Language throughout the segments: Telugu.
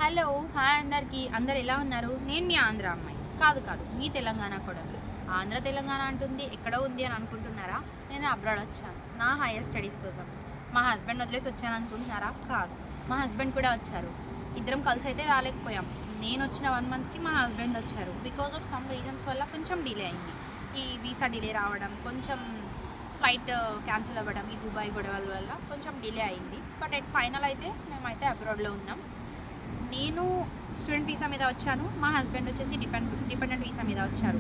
హలో హాయ్ అందరికీ. అందరు ఎలా ఉన్నారు? నేను మీ ఆంధ్ర అమ్మాయి కాదు మీ తెలంగాణ కూడా. ఆంధ్ర తెలంగాణ అంటుంది ఎక్కడో ఉంది అని అనుకుంటున్నారా? నేను అబ్రాడ్ వచ్చాను నా హైయర్ స్టడీస్ కోసం. మా హస్బెండ్ వదిలేసి వచ్చాను అనుకుంటున్నారా? కాదు, మా హస్బెండ్ కూడా వచ్చారు. ఇద్దరం కలిసి అయితే రాలేకపోయాం. నేను వచ్చిన 1 మంత్కి మా హస్బెండ్ వచ్చారు. బికాస్ ఆఫ్ సమ్ రీజన్స్ వల్ల కొంచెం డిలే అయింది. ఈ వీసా డిలే రావడం, కొంచెం ఫ్లైట్ క్యాన్సిల్ అవ్వడం, ఈ దుబాయ్ గొడవల వల్ల కొంచెం డిలే అయింది. బట్ అట్ ఫైనల్ అయితే మేమైతే అబ్రాడ్లో ఉన్నాం. నేను స్టూడెంట్ వీసా మీద వచ్చాను, మా హస్బెండ్ వచ్చేసి డిపెండెంట్ వీసా మీద వచ్చారు.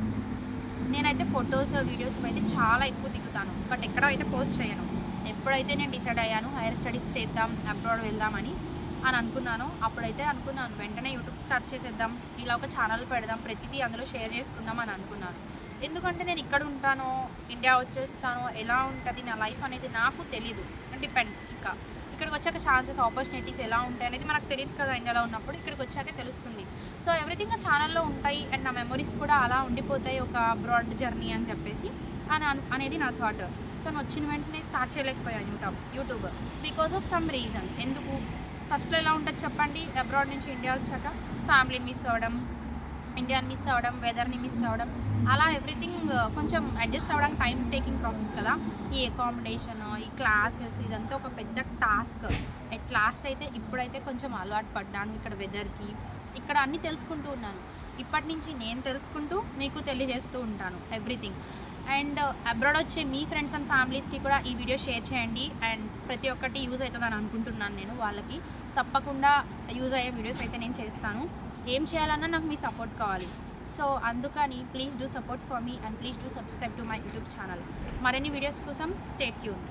నేనైతే ఫొటోస్ వీడియోస్ అయితే చాలా ఎక్కువ దిగుతాను, బట్ ఎక్కడ అయితే పోస్ట్ చేయను. ఎప్పుడైతే నేను డిసైడ్ అయ్యాను హైయర్ స్టడీస్ చేద్దాం, అబ్రాడ్ వెళ్దామని అనుకున్నాను, అప్పుడైతే అనుకున్నాను వెంటనే యూట్యూబ్ స్టార్ట్ చేసేద్దాం, ఇలా ఒక ఛానల్ పెడదాం, ప్రతిదీ అందులో షేర్ చేసుకుందాం అని అనుకున్నాను. ఎందుకంటే నేను ఇక్కడ ఉంటానో ఇండియా వచ్చేస్తానో ఎలా ఉంటుంది నా లైఫ్ అనేది నాకు తెలీదు. డిపెండ్స్. ఇక్కడికి వచ్చాక ఛాన్సెస్, ఆపర్చునిటీస్ ఎలా ఉంటాయి అనేది మనకు తెలియదు కదా. ఇండియాలో ఉన్నప్పుడు ఇక్కడికి వచ్చాకే తెలుస్తుంది. సో ఎవ్రీథింగ్ ఆ ఛానల్లో ఉంటాయి అండ్ నా మెమరీస్ కూడా అలా ఉండిపోతాయి, ఒక అబ్రాడ్ జర్నీ అని చెప్పేసి అనేది నా థాట్. కానీ వచ్చిన వెంటనే స్టార్ట్ చేయలేకపోయాను YouTube because of some reasons. ఎందుకు? ఫస్ట్లో ఎలా ఉంటుంది చెప్పండి? అబ్రాడ్ నుంచి ఇండియా వచ్చాక ఫ్యామిలీని మిస్ అవ్వడం, ఇండియాని మిస్ అవ్వడం, వెదర్ని మిస్ అవ్వడం, అలా ఎవ్రీథింగ్ కొంచెం అడ్జస్ట్ అవ్వడానికి టైం టేకింగ్ ప్రాసెస్ కదా. ఈ అకామిడేషన్, ఈ క్లాసెస్, ఇదంతా ఒక పెద్ద టాస్క్. అట్ లాస్ట్ అయితే ఇప్పుడైతే కొంచెం అలవాటు పడ్డాను ఇక్కడ వెదర్కి, ఇక్కడ అన్నీ తెలుసుకుంటూ ఉన్నాను. ఇప్పటి నుంచి నేను తెలుసుకుంటూ మీకు తెలియజేస్తూ ఉంటాను ఎవ్రీథింగ్. అండ్ అబ్రాడ్ వచ్చే మీ ఫ్రెండ్స్ అండ్ ఫ్యామిలీస్కి కూడా ఈ వీడియో షేర్ చేయండి. అండ్ ప్రతి ఒక్కటి యూజ్ అవుతుందని అనుకుంటున్నాను నేను. వాళ్ళకి తప్పకుండా యూజ్ అయ్యే వీడియోస్ అయితే నేను చేస్తాను. ఏం చేయాలన్నా నాకు మీ సపోర్ట్ కావాలి. సో అందుకని please do support for me and please do subscribe to my YouTube channel. మరిన్ని వీడియోస్ కోసం స్టే ట్యూన్.